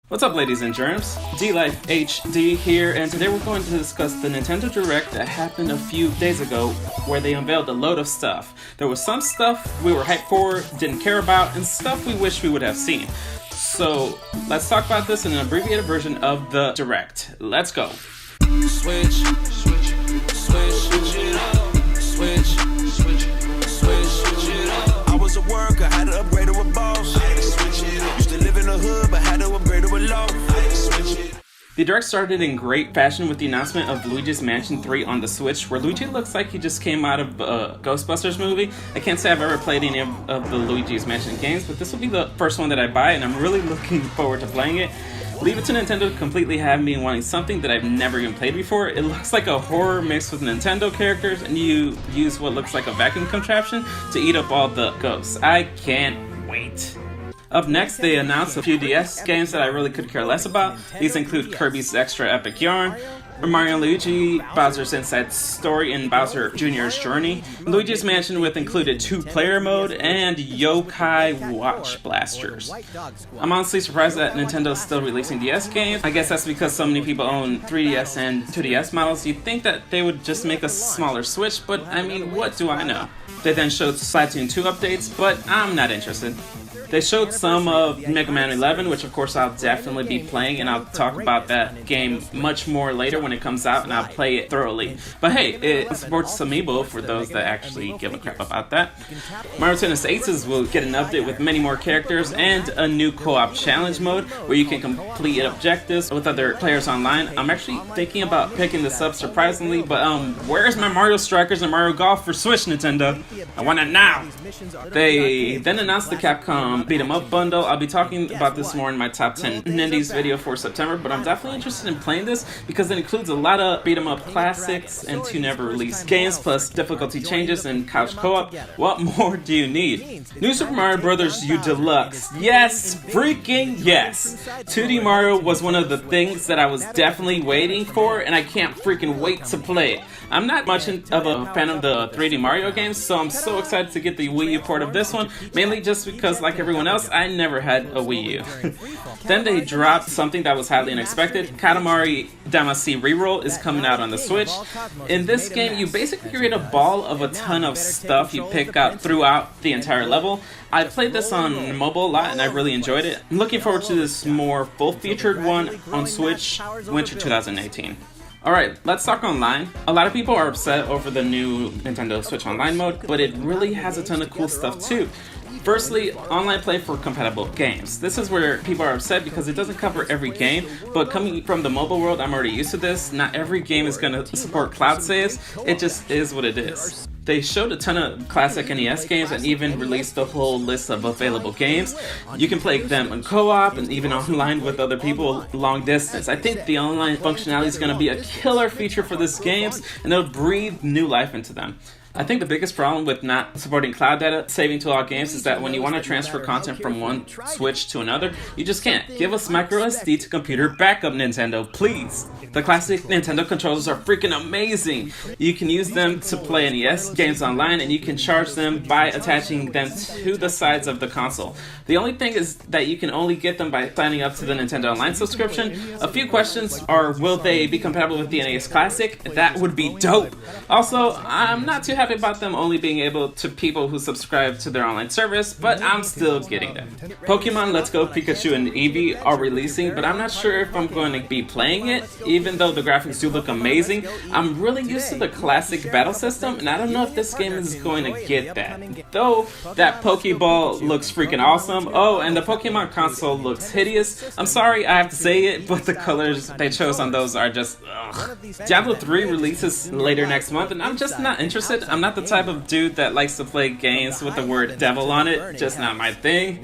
What's up, ladies and germs? D-Life HD here, and today we're going to discuss the Nintendo Direct that happened a few days ago, where they unveiled a load of stuff. There was some stuff we were hyped for, didn't care about, and stuff we wish we would have seen. So, let's talk about this in an abbreviated version of the Direct. Let's go. Switch it up. Switch it up. I was a worker, had to upgrade to a boss. I had to switch it up. Used to live in the hood, but had to upgrade to a loft. I had to switch it. The Direct started in great fashion with the announcement of Luigi's Mansion 3 on the Switch, where Luigi looks like he just came out of a Ghostbusters movie. I can't say I've ever played any of the Luigi's Mansion games, but this will be the first one that I buy, and I'm really looking forward to playing it. Leave it to Nintendo to completely have me wanting something that I've never even played before. It looks like a horror mixed with Nintendo characters, and you use what looks like a vacuum contraption to eat up all the ghosts. I can't wait. Up next, they announced a few DS games that I really could care less about. These include Kirby's Extra Epic Yarn, Mario & Luigi, Bowser's Inside Story, and Bowser Jr.'s Journey, Luigi's Mansion with included 2-player mode, and Yokai Watch Blasters. I'm honestly surprised that Nintendo's still releasing DS games. I guess that's because so many people own 3DS and 2DS models. You'd think that they would just make a smaller Switch, but I mean, what do I know? They then showed Splatoon 2 updates, but I'm not interested. They showed some of Mega Man 11, which of course I'll definitely be playing, and I'll talk about that game much more later when it comes out, and I'll play it thoroughly. But hey, it supports Amiibo for those that actually give a crap about that. Mario Tennis Aces will get an update with many more characters and a new co-op challenge mode where you can complete objectives with other players online. I'm actually thinking about picking this up surprisingly, but where's my Mario Strikers and Mario Golf for Switch, Nintendo? I want it now! They then announced the Capcom Beat 'em Up bundle. I'll be talking about this more in my top 10 Nindies video for September, but I'm definitely interested in playing this because it includes a lot of beat 'em up classics and 2 never released games, plus difficulty changes and couch co-op. What more do you need? New Super Mario Bros. U Deluxe. Yes, freaking yes! 2D Mario was one of the things that I was definitely waiting for, and I can't freaking wait to play it. I'm not much of a fan of the 3D Mario games, so I'm so excited to get the Wii U port of this one, mainly just because, like everyone else, I never had a Wii U. Then they dropped something that was highly unexpected. Katamari Damacy Reroll is coming out on the Switch. In this game, you basically create a ball of a ton of stuff you pick out throughout the entire level. I played this on mobile a lot and I really enjoyed it. I'm looking forward to this more full-featured one on Switch winter 2018. Alright, let's talk online. A lot of people are upset over the new Nintendo Switch Online mode, but it really has a ton of cool stuff too. Firstly, online play for compatible games. This is where people are upset because it doesn't cover every game, but coming from the mobile world, I'm already used to this. Not every game is going to support cloud saves, it just is what it is. They showed a ton of classic NES games and even released a whole list of available games. You can play them in co-op and even online with other people long distance. I think the online functionality is going to be a killer feature for these games, and it'll breathe new life into them. I think the biggest problem with not supporting cloud data saving to all games is that when you want to transfer content from one Switch to another, you just can't. Give us microSD to computer backup, Nintendo, please. The classic Nintendo controllers are freaking amazing. You can use them to play NES games online, and you can charge them by attaching them to the sides of the console. The only thing is that you can only get them by signing up to the Nintendo Online subscription. A few questions are, will they be compatible with the NES Classic? That would be dope. Also, I'm not too happy about them only being able to people who subscribe to their online service, but I'm still getting them. Pokemon Let's Go Pikachu and Eevee are releasing, but I'm not sure if I'm going to be playing it, even though the graphics do look amazing. I'm really used to the classic battle system, and I don't know if this game is going to get that. Though, that Pokeball looks freaking awesome. Oh, and the Pokemon console looks hideous. I'm sorry I have to say it, but the colors they chose on those are just ugh. Diablo 3 releases later next month, and I'm just not interested. I'm not the type of dude that likes to play games with the word devil on it, just not my thing.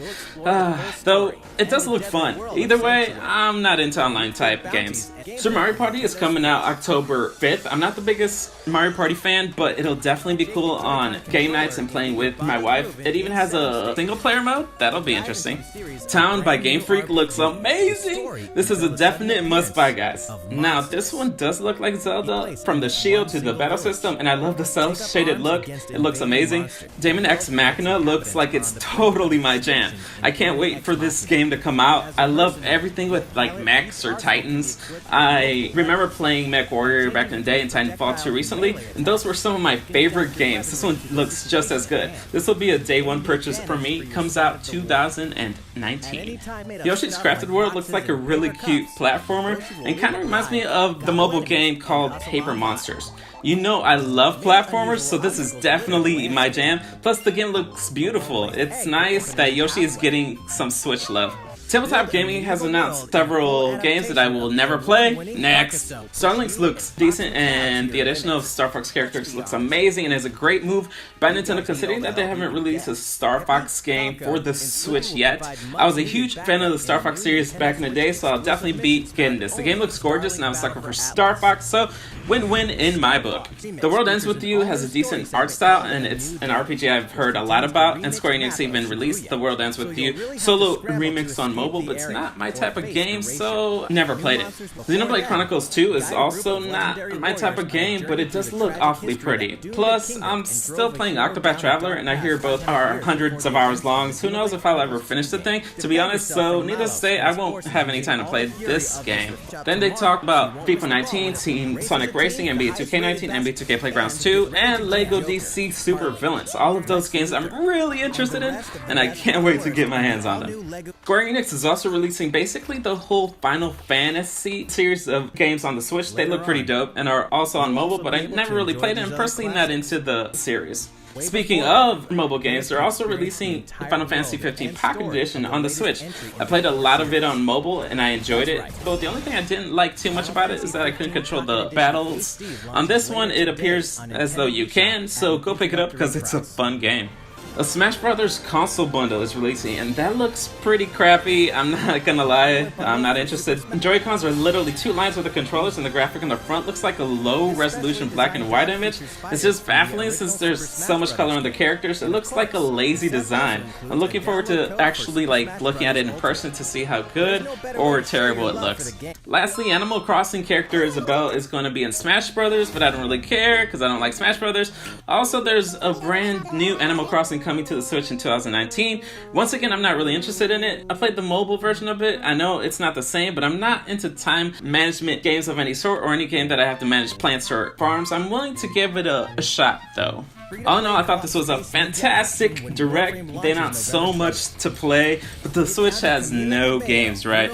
Though, it does look fun. Either way, I'm not into online type games. Super Mario Party is coming out October 5th. I'm not the biggest Mario Party fan, but it'll definitely be cool on game nights and playing with my wife. It even has a single player mode. That'll be interesting. Town by Game Freak looks amazing. This is a definite must buy, guys. Now, this one does look like Zelda, from the shield to the battle system, and I love the cel shaded shaded look, it looks amazing. Daemon X Machina looks like it's totally my jam. I can't wait for this game to come out. I love everything with like mechs or titans. I remember playing Mech Warrior back in the day and Titanfall 2 recently, and those were some of my favorite games. This one looks just as good. This will be a day one purchase for me. It comes out 2019. Yoshi's Crafted World looks like a really cute platformer and kind of reminds me of the mobile game called Paper Monsters. You know I love platformers, so this is definitely my jam. Plus the game looks beautiful. It's nice that Yoshi is getting some Switch love. Tabletop Gaming has announced several games that I will never play. Next. Starlinks looks decent, and the addition of Star Fox characters looks amazing and is a great move by Nintendo considering that they haven't released a Star Fox game for the Switch yet. I was a huge fan of the Star Fox series back in the day, so I'll definitely be getting this. The game looks gorgeous, and I'm a sucker for Star Fox, so win-win in my book. The World Ends With You has a decent art style, and it's an RPG I've heard a lot about, and Square Enix even released The World Ends With You solo remix on mobile, but it's not my type of game, so never played it. Xenoblade Chronicles 2 is also not my type of game, but it does look awfully pretty. Plus, I'm still playing Octopath Traveler, and I hear both are hundreds of hours long, so who knows if I'll ever finish the thing, to be honest, so needless to say, I won't have any time to play this game. Then they talk about FIFA 19, Team Sonic Racing, NBA 2K19, NBA 2K Playgrounds 2, and LEGO DC Super Villains. All of those games I'm really interested in, and I can't wait to get my hands on them. Square Enix is also releasing basically the whole Final Fantasy series of games on the Switch. They look pretty dope and are also on mobile, but I never really played it and personally not into the series. Speaking of mobile games, they're also releasing Final Fantasy 15 Pocket Edition on the Switch. I played a lot of it on mobile and I enjoyed it, but the only thing I didn't like too much about it is that I couldn't control the battles. On this one, it appears as though you can, so go pick it up because it's a fun game. A Smash Brothers console bundle is releasing, and that looks pretty crappy. I'm not gonna lie, I'm not interested. Joy-Cons are literally two lines with the controllers, and the graphic on the front looks like a low-resolution black and white image. It's just baffling since there's so much color on the characters. It looks like a lazy design. I'm looking forward to actually looking at it in person to see how good or terrible it looks. Lastly, Animal Crossing character Isabelle is going to be in Smash Brothers, but I don't really care because I don't like Smash Brothers. Also, there's a brand new Animal Crossing coming to the Switch in 2019. Once again, I'm not really interested in it. I played the mobile version of it. I know it's not the same, but I'm not into time management games of any sort or any game that I have to manage plants or farms. I'm willing to give it a shot though. All in all, I thought this was a fantastic direct. They announced so much to play, but the Switch has no games, right?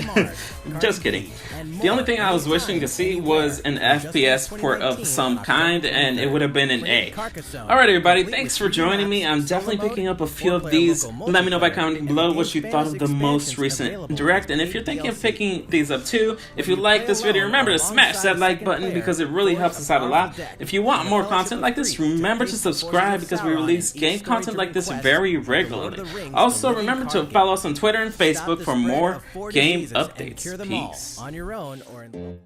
Just kidding. The only thing I was wishing to see was an FPS port of some kind, and it would have been an A. Alright everybody, thanks for joining me. I'm definitely picking up a few of these. Let me know by commenting below what you thought of the most recent direct, and if you're thinking of picking these up too, if you like this video, remember to smash that like button because it really helps us out a lot. If you want more content like this, remember to subscribe because we release game content like this very regularly. Also, remember to follow us on Twitter and Facebook for more game updates. Peace. On your own or in